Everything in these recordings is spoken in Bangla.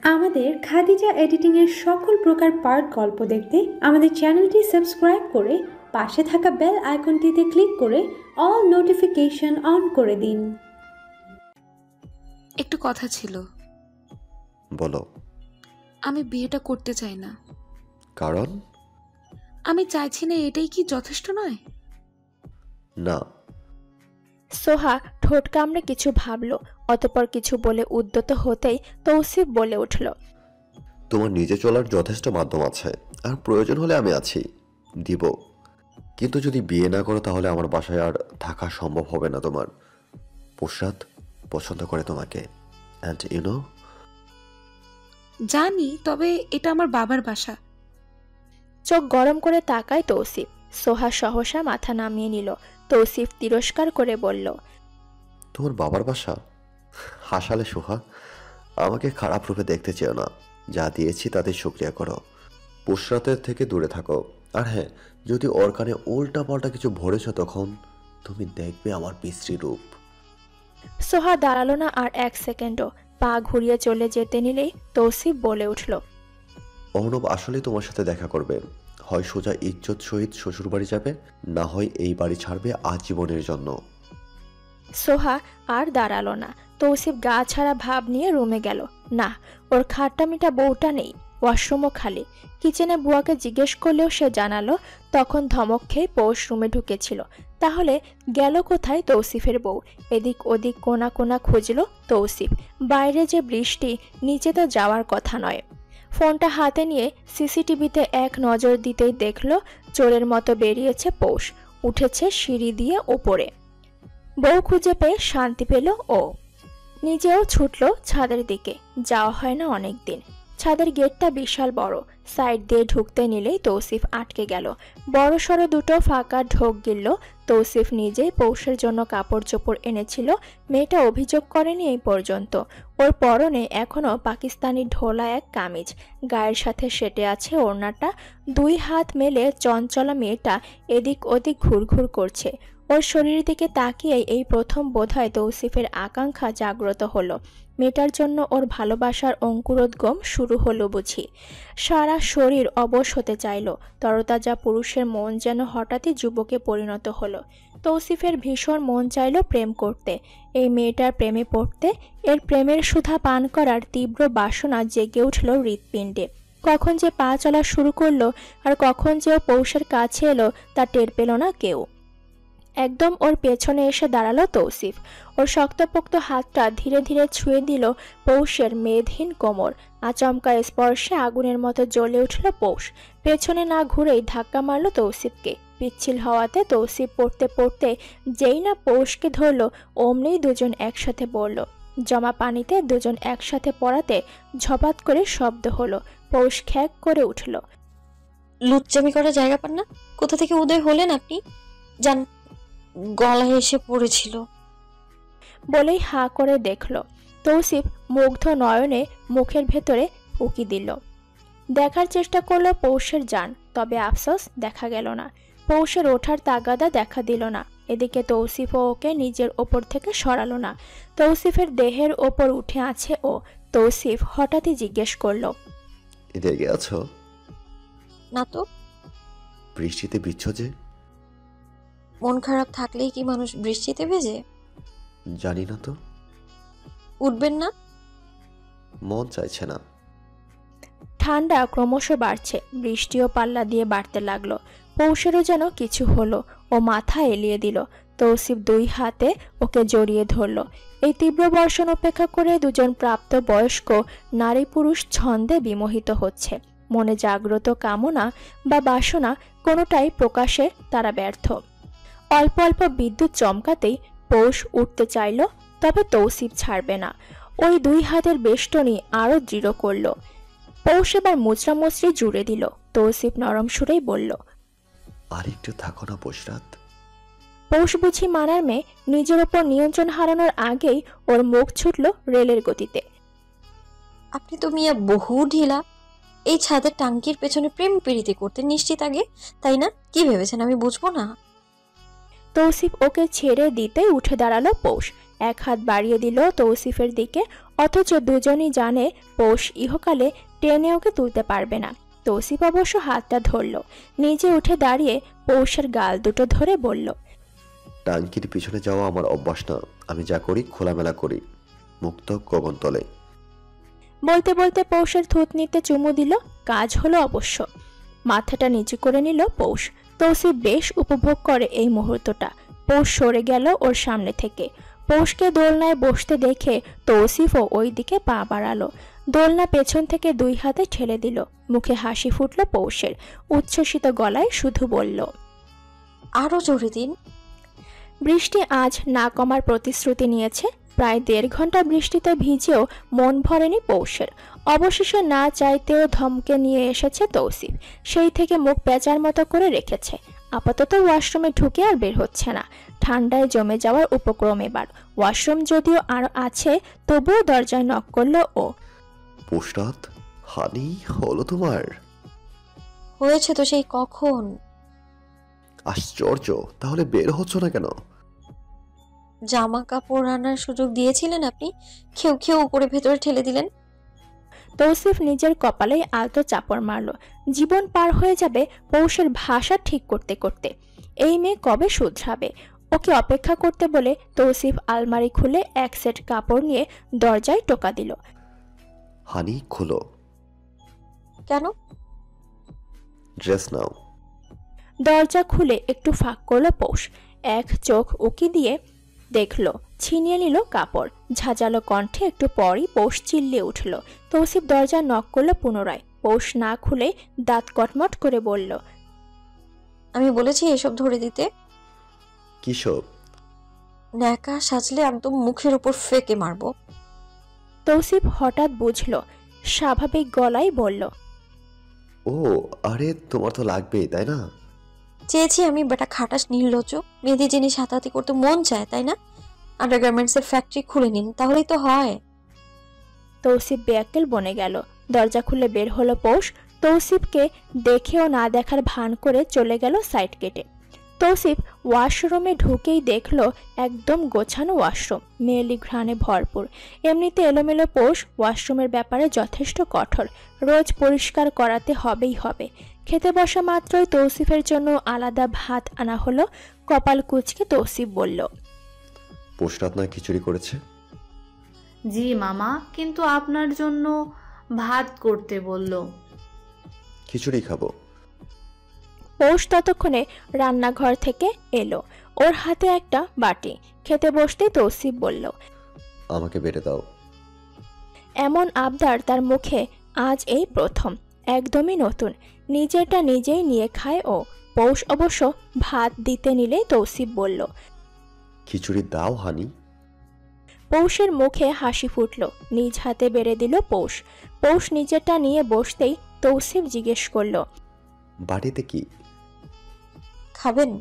আমাদের খাদিজা এডিটিং এর সকল প্রকার পার্ট গল্প দেখতে আমাদের চ্যানেলটি সাবস্ক্রাইব করে পাশে থাকা বেল আইকনটিতে ক্লিক করে অল নোটিফিকেশন অন করে দিন। একটু কথা ছিল। বলো। আমি বিয়েটা করতে চাই না। কারণ? আমি চাইছি না, এটাই কি যথেষ্ট নয়? না। সোহা ঠোঁট কামড়ে কিছু ভাবল, অতঃপর কিছু বলে উদ্যত হতেই তৌসিফ বলে উঠল, তোমার নিজে চলার যথেষ্ট মাধ্যম আছে, আর প্রয়োজন হলে আমি আছি, দিব। কিন্তু যদি বিয়ে না করো তাহলে আমার বাসায় আর থাকা সম্ভব হবে না। তোমার পোশাক পছন্দ করে তোমাকে, অ্যান্ড ইউ নো। জানি, তবে এটা আমার বাবার বাসা। চোখ গরম করে তাকায় তৌসিফ। সোহা সহসা মাথা নামিয়ে নিল। তৌসিফ তিরস্কার করে বলল, তোমার বাবার বাসা? হাসালে সোহা। আমাকে খারাপ রূপে দেখতে চেও না। যা দিয়েছি তাতে শুকরিয়া করো। পুশরাতের থেকে দূরে থাকো। আর হ্যাঁ, যদি ওর কানে উল্টা পাল্টা কিছু ভরেছ তখন তুমি দেখবে আমার বিশ্রী রূপ। সোহা দাঁড়ালো না আর এক সেকেন্ডও। পা ঘুরিয়ে চলে যেতে নিলেই তৌসিফ বলে উঠল, অর্ণব আসলে তোমার সাথে দেখা করবে। হয় সোজা ইজ্জত সহিত শ্বশুর বাড়ি যাবে, না হয় এই বাড়ি ছাড়বে আজীবনের জন্য। সোহা আর দাঁড়ালো না। তৌসিফ গা ছাড়া ভাব নিয়ে রুমে গেল। না, ওর খাট্টামিটা বউটা নেই, ওয়াশরুমও খালি। কিচেনে বুয়াকে জিজ্ঞেস করলেও সে জানালো তখন ধমক খেয়ে পৌষ রুমে ঢুকেছিল। তাহলে গেল কোথায় তৌসিফের বউ? এদিক ওদিক কোনা কোনা খুঁজল তৌসিফ। বাইরে যে বৃষ্টি, নিচে তো যাওয়ার কথা নয়। ফোনটা হাতে নিয়ে সিসিটিভিতে এক নজর দিতেই দেখল চোরের মতো বেরিয়েছে পৌষ, উঠেছে সিঁড়ি দিয়ে ওপরে। বউ খুঁজে পেয়ে শান্তি পেল ও। নিজেও ছুটল ছাদের দিকে। যাওয়া হয় না অনেকদিন। ছাদের গেটটা বিশাল বড়। সাইড দিয়ে ঢুকতে নিলেই তৌসিফ আটকে গেল। বড় সড়ো দুটো ফাঁকা ঢোক গিলল। তৌসিফ নিজেই পৌষের জন্য কাপড় চোপড় এনেছিল। মেয়েটা অভিযোগ করেনি এই পর্যন্ত। ওর পরনে এখনো পাকিস্তানি ঢোলা এক কামিজ, গায়ের সাথে সেটে আছে ওড়নাটা। দুই হাত মেলে চঞ্চলা মেয়েটা এদিক ওদিক ঘুরঘুর করছে। ওর শরীরের দিকে তাকিয়ে এই প্রথম বোধহয় তৌসিফের আকাঙ্ক্ষা জাগ্রত হলো। মেয়েটার জন্য ওর ভালোবাসার অঙ্কুরোদ্গম শুরু হলো বুঝি। সারা শরীর অবশ হতে চাইল। তরতাজা পুরুষের মন যেন হঠাৎই যুবকে পরিণত হলো। তৌসিফের ভীষণ মন চাইল প্রেম করতে, এই মেয়েটার প্রেমে পড়তে। এর প্রেমের সুধা পান করার তীব্র বাসনা জেগে উঠল হৃৎপিণ্ডে। কখন যে পা চলা শুরু করলো আর কখন যে ও পৌষের কাছে এলো তা টের পেল না কেউ। একদম ওর পেছনে এসে দাঁড়ালো তৌসিফ। ওর শক্তপোক্ত হাতটা ধীরে ধীরে ছুঁয়ে দিল পৌষের মেদহীন কোমর। আচমকা স্পর্শে আগুনের মতো জ্বলে উঠল পৌষ। পেছনে না ঘুরেই ধাক্কা মারল তৌসিফকে। পিচ্ছিল হওয়াতে তৌসিফ পড়তে পড়তে যেই না পৌষকে ধরল, অমনি দুজন একসাথে পড়ল। জমা পানিতে দুজন একসাথে পড়াতে ঝপাত করে শব্দ হলো। পৌষ খ্যাক করে উঠল। লুচ্চামি করার জায়গা পান না? কোথা থেকে উদয় হলেন আপনি? যান, গলায় এসে পড়েছিল বলেই হাঁ করে দেখল। তৌসিফ মুগ্ধ নয়নে মুখের ভেতরে উকি দিল। দেখার চেষ্টা করলো পৌষের জান, তবে আফসোস দেখা গেল না। পৌষের ওঠার তাগাদা দেখা দিল না। এদিকে তৌসিফও ওকে নিজের ওপর থেকে সরালো না। তৌসিফের দেহের ওপর উঠে আছে ও। তৌসিফ হঠাৎই জিজ্ঞেস করলো, এদিকে আছো? না তো। বৃষ্টিতে ভিজছ যে? মন খারাপ থাকলেই কি মানুষ বৃষ্টিতে ভেজে? জানি না তো। উঠবেন না? মন চাইছে না। ঠান্ডা ক্রমশ বাড়ছে। বৃষ্টিও পাল্লা দিয়ে বাড়তে লাগলো। পৌষেরও যেন কিছু হলো। ও মাথা এলিয়ে দিল। তৌসিফ দুই হাতে ওকে জড়িয়ে ধরল। এই তীব্র বর্ষণ উপেক্ষা করে দুজন প্রাপ্ত বয়স্ক নারী পুরুষ ছন্দে বিমোহিত হচ্ছে। মনে জাগ্রত কামনা বা বাসনা কোনোটাই প্রকাশে তারা ব্যর্থ। অল্প অল্প বিদ্যুৎ চমকাতেই পৌষ উঠতে চাইল, তবে তৌসিফ ছাড়বে না। ওই দুই হাতের বেষ্টনী আরো দৃঢ় করল। পৌষ এবার মুচড়ামুচড়ি জুড়ে দিল। তৌসিফ নরম সুরেই বলল, আর একটু থাকো না পুশরাত। পৌষ বুঝি মানার মেয়ে, নিজের ওপর নিয়ন্ত্রণ হারানোর আগেই ওর মুখ ছুটল রেলের গতিতে। আপনি তো মিয়া বহু ঢিলা। এই ছাদের টাঙ্কির পেছনে প্রেম প্রীতি করতে নিশ্চিত আগে, তাই না? কি ভেবেছেন আমি বুঝবো না? তৌসিফ ওকে ছেড়ে দিতেই উঠে দাঁড়ালো পৌষ। এক হাত বাড়িয়ে দিল তৌসিফের দিকে, অথচ দুজনই জানে পৌষ ইহকালে টেনে ওকে তুলতে পারবে না। তৌসিফ অবশ্য হাতটা ধরল, নিজে উঠে দাঁড়িয়ে পৌষের গাল দুটো ধরে বলল, টাঙ্কির পিছনে যাওয়া আমার অভ্যাস না, আমি যা করি খোলামেলা করি, মুক্ত গগনতলে। বলতে বলতে পৌষের থুতনিতে চুমু দিল। কাজ হলো অবশ্য। মাথাটা নিচু করে নিল পৌষ। তৌসিফ বেশ উপভোগ করে এই মুহূর্তটা। পৌষ সরে গেল ওর সামনে থেকে। পৌষকে দোলনায় বসতে দেখে তৌসিফও ওই দিকে পা বাড়ালো। দোলনা পেছন থেকে দুই হাতে ঠেলে দিল। মুখে হাসি ফুটল পৌষের। উচ্ছ্বসিত গলায় শুধু বলল, আরো জোরে দিন। বৃষ্টি আজ না কমার প্রতিশ্রুতি নিয়েছে। প্রায় 1.5 ঘন্টা বৃষ্টিতে ভিজেও মন ভরেনি পৌষের। অবশেষে না চাইতেও ধমকে নিয়ে এসেছে তৌসিফ। সেই থেকে মুখ পেঁচার মতো করে রেখেছে। আপাতত ওয়াশরুমে ঢুকে আর বের হচ্ছে না। ঠান্ডায় জমে যাওয়ার উপক্রম এবার। ওয়াশরুম যদিও আর আছে, তবুও দরজায় নক করলো ও। পুষরাত, হানি হলো তোমার? হয়েছে তো সেই কখন। আশ্চর্য, তাহলে বের হচ্ছ না কেন? জামা কাপড় আনার সুযোগ দিয়েছিলেন আপনি, খেউ খেউ করে ভেতরে ঠেলে দিলেন। তৌসিফ নিজের কপালেই আলতো চাপড় মারল। জীবন পার হয়ে যাবে পৌষের ভাষা ঠিক করতে করতে। এই মেয়ে কবে শুধরাবে? ওকে অপেক্ষা করতে বলে তৌসিফ আলমারি খুলে এক সেট কাপড় নিয়ে দরজায় টোকা দিল। হানি খোলো। কেন? ড্রেস নাও। দরজা খুলে একটু ফাঁক করলো পৌষ। এক চোখ উকি দিয়ে দেখলো, ছিনিয়ে নিল কাপড়। ঝাঁঝালো কণ্ঠে একটু পরই পৌষ চিল্লিয়ে উঠল। তৌসিফ দরজা নক করলো পুনরায়। পৌষ না খুলে দাঁত কটমট করে বলল, আমি বলেছি এসব ধরে দিতে। কিসব? ন্যাকা সাজলে একদম মুখের উপর ফেকে মারবো। তৌসিফ হঠাৎ বুঝল, স্বাভাবিক গলায় বলল, ও আরে তোমার তো লাগবেই তাই না? চেয়েছি আমি, বেটা খাটাস নির্লজ্জ। মেয়েদের জিনিস হাতাহাতি করতে মন চায় তাই না? আন্ডারগার্মেন্টস এর ফ্যাক্টরি খুলে নিন, তাহলেই তো হয়। তৌসিফ বেয়াক্কেল বনে গেল। দরজা খুলে বের হলো পৌষ। তৌসিফকে দেখেও না দেখার ভান করে চলে গেল সাইড গেটে। তৌসিফ ওয়াশরুমে ঢুকেই দেখলো একদম গোছানো ওয়াশরুম, মেয়েলি ঘ্রাণে ভরপুর। এমনিতে এলোমেলো পৌষ ওয়াশরুমের ব্যাপারে যথেষ্ট কঠোর। রোজ পরিষ্কার করাতে হবেই হবে। খেতে বসা মাত্রই তৌসিফের জন্য আলাদা ভাত আনা হলো। কপাল কুঁচকে তৌসিফ বলল, পুষরাত না খিচুড়ি করেছে? জি মামা, কিন্তু আপনার জন্য ভাত করতে বলল। খিচুড়ি খাবো। পৌষ ততক্ষণে রান্নাঘর থেকে এলো। ওর হাতে একটা বাটি। খেতে বসতেই তৌসিফ বলল, আমাকে বেড়ে দাও। এমন আবদার তার মুখে আজ এই প্রথম। একদমই নতুন। নিজেরটা নিজেই নিয়ে খায় ও। পৌষ অবশ্য ভাত দিতে নিলে তৌসিফ বলল, খিচুড়ি দাও হানি। পৌষের মুখে হাসি ফুটল। নিজ হাতে বেড়ে দিল পৌষ। পৌষ নিজেরটা নিয়ে বসতেই তৌসিফ জিজ্ঞেস করল, বাড়িতে কি খাবেন?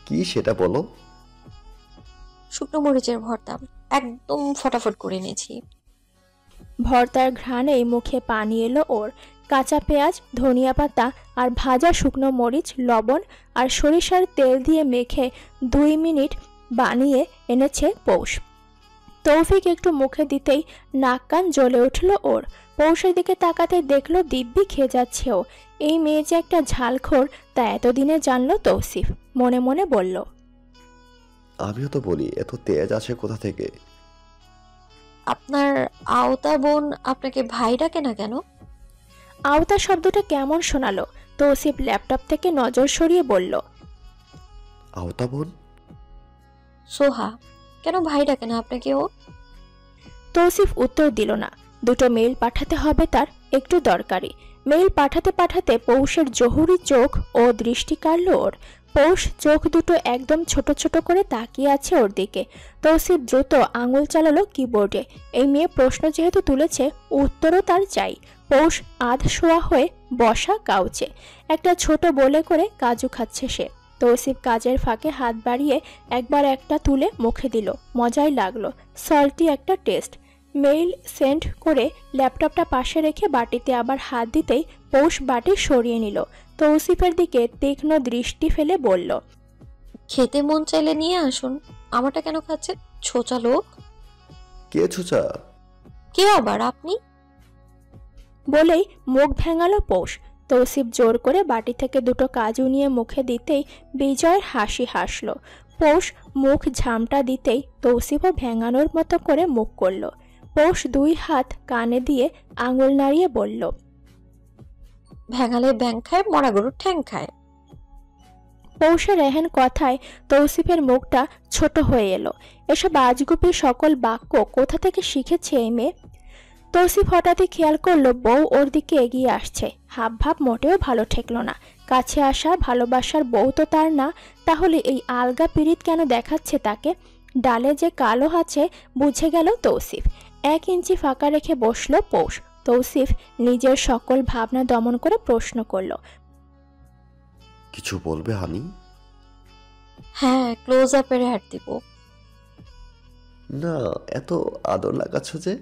কি সেটা বলো। শুকনো মরিচের ভর্তা, একদম ফটাফট করে এনেছি। ভর্তার ঘ্রাণেই মুখে পানি এলো ওর। কাঁচা পেঁয়াজ, ধনিয়া পাতা আর ভাজা শুকনো মরিচ, লবণ আর সরিষার তেল দিয়ে মেখে 2 মিনিট বানিয়ে এনেছে পৌষ। তৌফিক একটু মুখে দিতেই নাক কান জ্বলে উঠল ওর। পৌষের দিকে তাকাতে দেখলো দিব্যি খেয়ে যাচ্ছে ও। এই মেয়ে যে একটা ঝালখোর তা এতদিনে জানলো তৌসিফ। মনে মনে বলল, আমিও তো বলি এত তেজ আছে কোথা থেকে। আপনার আওতা বোন আপনাকে ভাই ডাকে না কেন? আওতা শব্দটা কেমন শোনালো। তৌসিফ ল্যাপটপ থেকে নজর সরিয়ে বলল, আওতা বোন? সোহা। কেন ভাই ডাকে না আপনাকে ও? তৌসিফ উত্তর দিল না। 2টো মেইল পাঠাতে হবে তার, একটু দরকারি। মেইল পাঠাতে পাঠাতে পৌষের জহুরি চোখ ও দৃষ্টি কাড়ল ওর। পৌষ চোখ দুটো একদম ছোট ছোট করে তাকিয়ে আছে ওর দিকে। তৌসিফ দ্রুত আঙুল চালালো কিবোর্ডে। এই মেয়ে প্রশ্ন যেহেতু তুলেছে, উত্তরও তার চাই। পৌষ আধ শোয়া হয়ে বসা কাউচে একটা ছোট বলে করে কাজু খাচ্ছে সে। তৌসিফ কাজের ফাঁকে হাত বাড়িয়ে একবার একটা তুলে মুখে দিল। মজাই লাগলো, সল্টি একটা টেস্ট। মেইল সেন্ড করে ল্যাপটপটা পাশে রেখে বাটিতে আবার হাত দিতেই পৌষ বাটি সরিয়ে নিল। তৌসিফের দিকে তীক্ষ্ণ দৃষ্টি ফেলে বলল, খেতে মন চাইলে নিয়ে আসুন, আমারটা কেন খাচ্ছে? ছোচা লোক। কে ছুচা? কে আবার? আপনি। বলেই মুখ ভেঙালো পৌষ। তৌসিফ জোর করে বাটি থেকে দুটো কাজু নিয়ে মুখে দিতেই বিজয়ের হাসি হাসল। পৌষ মুখ ঝামটা দিতেই তৌসিফও ভেঙানোর মতো করে মুখ করল। পৌষ 2 হাত কানে দিয়ে আঙুল নাড়িয়ে বলল, ভ্যাঙালে ব্যাং খায়, মরা গরুর ঠ্যাং খায়। পৌষের এহেন কথায় তৌসিফের মুখটা ছোট হয়ে এলো। এসব আজগুবি সকল বাক্য কোথা থেকে শিখেছে এই মেয়ে? তৌসিফ হঠাৎই খেয়াল করলো বউ ওর দিকে এগিয়ে আসছে। হাব ভাব মোটেও ভালো ঠেকলো না। কাছে আসা ভালোবাসার বউ তো তার না, তাহলে এই আলগা পীড়িত কেন দেখাচ্ছে তাকে? ডালে যে কালো আছে বুঝে গেল তৌসিফ। 1 ইঞ্চি ফাঁকা রেখে বসলো পৌষ। তৌসিফ নিজের সকল ভাবনা দমন করে প্রশ্ন করল, কিছু বলবে হানি? হ্যাঁ, ক্লোজ আপের অ্যাড দিব। না, এত আদর লাগাচ্ছ যে।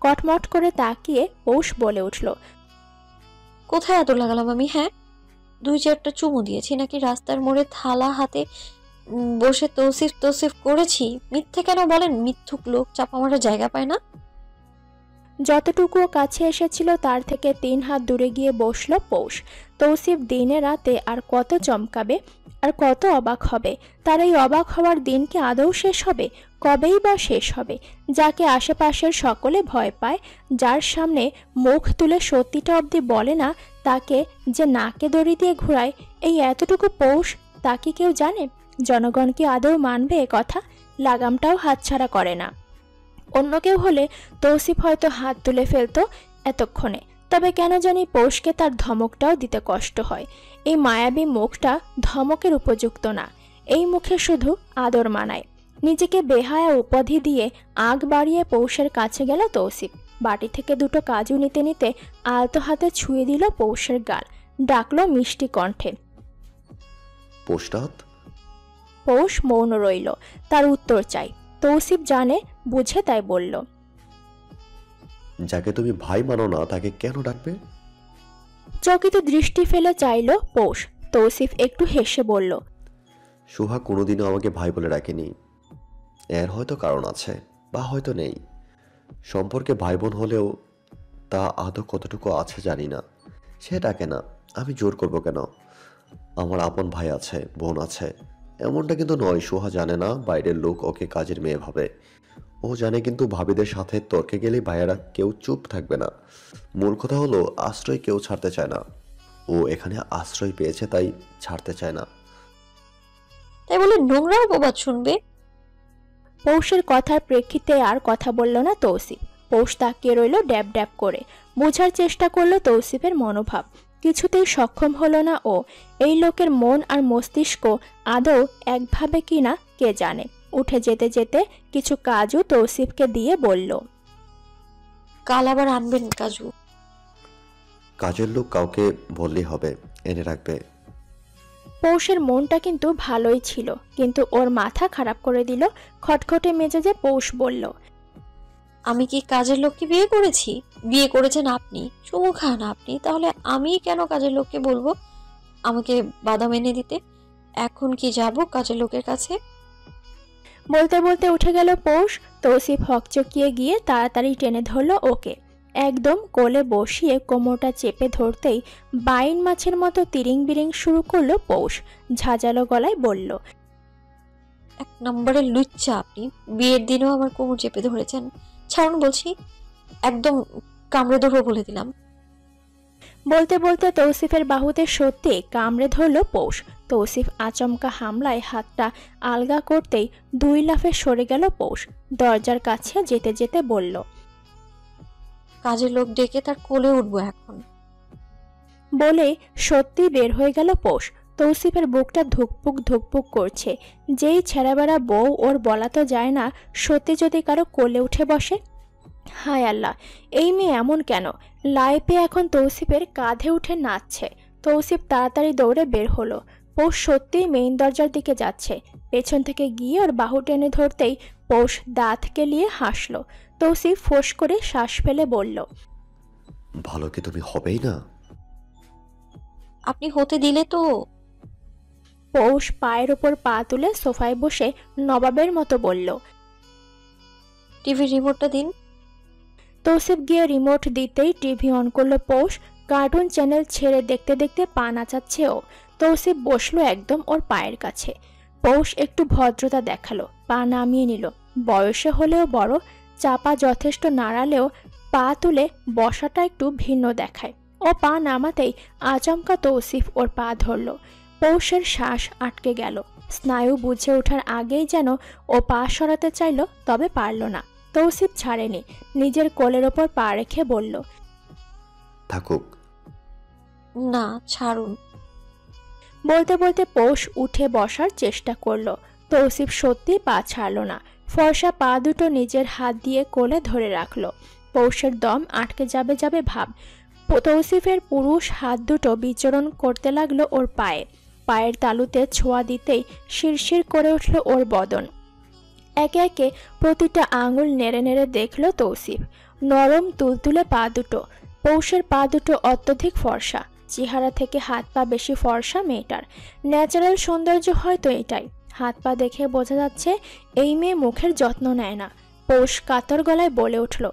কটমট করে তাকিয়ে পৌষ বলে উঠল, কোথায় আদর লাগালাম আমি? হ্যাঁ, 2-4টা চুমু দিয়েছি নাকি রাস্তার মোড়ে থালা হাতে বসে তৌসিফ তৌসিফ করেছি? মিথ্যে কেন বলেন? মিথ্যুক লোক, চাপা মারার জায়গা পায় না। যতটুকু কাছে এসেছিল তার থেকে 3 হাত দূরে গিয়ে বসলো পৌষ। তৌসিফ দিনে রাতে আর কত চমকাবে, আর কত অবাক হবে। তার এই অবাক হওয়ার দিন কি আদৌ শেষ হবে? কবেই বা শেষ হবে? যাকে আশেপাশের সকলে ভয় পায়, যার সামনে মুখ তুলে সত্যিটা অবধি বলে না, তাকে যে নাকে দড়ি দিয়ে ঘোরায়, এই এতটুকু পৌষ, তা কি কেউ জানে? জনগণ কি আদৌ মানবে এ কথা? লাগামটাও হাতছাড়া করে না। অন্য কেউ হলে তৌসিফ হয়তো হাত তুলে ফেলতো এতক্ষণে। তবে কেন জানি পৌষকে তার ধমকটাও দিতে কষ্ট হয়। এই মায়াবী মুখটা ধমকের উপযুক্ত না। এই মুখে শুধু আদর মানায়। নিজেকে বেহায়া উপাধি দিয়ে আগ বাড়িয়ে পৌষের কাছে গেল তৌসিফ। বাটি থেকে দুটো কাজু নিতে নিতে আলতো হাতে ছুঁয়ে দিল পৌষের গাল। ডাকলো মিষ্টি কণ্ঠে, পোস্টাত। পৌষ মৌন রইল। তার উত্তর চাই। তৌসিফ জানে বুঝে তাই বলল, যাকে তুমি ভাই মানো না তাকে কেন ডাকবে? চকিত দৃষ্টি ফেলে চাইল পৌষ। তৌসিফ একটু হেসে বলল, সুহা কোনোদিনও আমাকে ভাই বলে ডাকেনি। এর হয়তো কারণ আছে, বা হয়তো নেই। সম্পর্কে ভাই বোন হলেও তা আদৌ কতটুকু আছে জানি না। সে ডাকে না, আমি জোর করব কেন? আমার আপন ভাই আছে, বোন আছে। এমনটা কিন্তু নয় সুহা জানে না বাইরের লোক ওকে কাজের মেয়ে ভাবে। ও জানে কিন্তু ভাবিদের সাথে তর্কে গেলেই ভাইয়েরা কেউ চুপ থাকবে না। মূল কথা হলো আশ্রয় কেউ ছাড়তে চায় না। ও এখানে আশ্রয় পেয়েছে তাই ছাড়তে চায় না। তাই বলে নোংরা অপবাদ শুনবে? পৌষের কথার প্রেক্ষিতে আর কথা বলল না তৌসিফ। পৌষ তাকিয়ে রইল ড্যাব ড্যাব করে। বোঝার চেষ্টা করলো তৌসিফের মনোভাব। কিছুতেই সক্ষম হলো না ও। এই লোকের মন আর মস্তিষ্ক আদৌ একভাবে কিনা কে জানে। উঠে যেতে যেতে কিছু কাজু তৌসিফকে দিয়ে বলল, কাল আবার আনবেন কাজু। কাজের লোক কাউকে বললেই হবে, এনে রাখবে। পৌষের মনটা কিন্তু ভালোই ছিল, কিন্তু ওর মাথা খারাপ করে দিল খটখটে মেজাজে পৌষ বলল, আমি কি কাজের লোককে বিয়ে করেছি? বিয়ে করেছেন আপনি, চুমু খান আপনি, তাহলে আমি কেন কাজের লোককে বলবো আমাকে বাদাম এনে দিতে? এখন কি যাব কাজের লোকের কাছে? বলতে বলতে উঠে গেল পৌষ। তৌসিফ হকচকিয়ে গিয়ে তাড়াতাড়ি টেনে ধরল ওকে। একদম কোলে বসিয়ে কোমরটা চেপে ধরতেই বাইন মাছের মতো তিরিং বিরিং শুরু করলো পৌষ। ঝাঁঝালো গলায় বলল, 1 নম্বরের লুচ্চা আপনি। বিয়ের দিনও আমার কোমর চেপে ধরেছেন। ছাড়ুন বলছি, একদম কামড়ে ধরবো বলে দিলাম। বলতে বলতে তৌসিফের বাহুতে সত্যি কামড়ে ধরল পৌষ। তৌসিফ আচমকা হামলায় হাতটা আলগা করতেই 2 লাফে সরে গেল পৌষ। দরজার কাছে যেতে যেতে বলল, কাজের লোক ডেকে তার কোলে উঠবো এখন। বলে সত্যি বের হয়ে গেল পৌষ। তৌসিফের বুকটা ধুকপুক ধুকপুক করছে। যেই ছেঁড়াবেড়া বউ ওর বলা তো যায় না, সত্যি যদি কারো কোলে উঠে বসে। হায় আল্লাহ, এই মেয়ে এমন কেন? লাইপে এখন তৌসিফের কাঁধে উঠে নাচছে। তৌসিফ তাড়াতাড়ি দৌড়ে বের হলো। পৌষ সত্যিই মেইন দরজার দিকে যাচ্ছে। পেছন থেকে গিয়ে ওর বাহু টেনে ধরতেই পৌষ দাঁত কেলিয়ে হাসল। তৌসিফ ফোঁস করে শ্বাস ফেলে বলল, ভালো কি তুমি হবেই না? আপনি হতে দিলে তো? পৌষ পায়ের ওপর পা তুলে সোফায় বসে নবাবের মতো বলল। টিভির রিমোটটা দিন। তৌসিফ গিয়ে রিমোট দিতেই টিভি অন করলো পৌষ। কার্টুন চ্যানেল ছেড়ে দেখতে দেখতে পা নাচাচ্ছে ও। তৌসিফ বসলো একদম ওর পায়ের কাছে। পৌষ একটু ভদ্রতা দেখালো, পা নামিয়ে নিল। বয়সে হলেও বড়, চাপা যথেষ্ট নাড়ালেও পা তুলে বসাটা একটু ভিন্ন দেখায়। ও পা নামাতেই আচমকা তৌসিফ ওর পা ধরল। পৌষের শ্বাস আটকে গেল। স্নায়ু বুঝে ওঠার আগেই যেন ও পা সরাতে চাইল, তবে পারল না। তৌসিফ ছাড়েনি, নিজের কোলের ওপর পা রেখে বলল, থাকুক। না, ছাড়ুন। বলতে বলতে পৌষ উঠে বসার চেষ্টা করলো। তৌসিফ সত্যি পা ছাড়ল না। ফর্সা পা দুটো নিজের হাত দিয়ে কোলে ধরে রাখলো। পৌষের দম আটকে যাবে যাবে ভাব। তৌসিফের পুরুষ হাত দুটো বিচরণ করতে লাগলো ওর পায়ে। পায়ের তালুতে ছোঁয়া দিতেই শিরশির করে উঠল ওর বদন। একে একে প্রতিটা আঙুল নেড়ে নেড়ে দেখল তৌসিফ। নরম তুলতুলে পা দুটো। পৌষের পা দুটো অত্যধিক ফর্সা। চেহারা থেকে হাত পা বেশি ফর্সা মেয়েটার। ন্যাচারাল সৌন্দর্য হয়তো এটাই। হাত পা দেখে বোঝা যাচ্ছে এই মেয়ে মুখের যত্ন নেয় না। পৌষ কাতর গলায় বলে উঠল,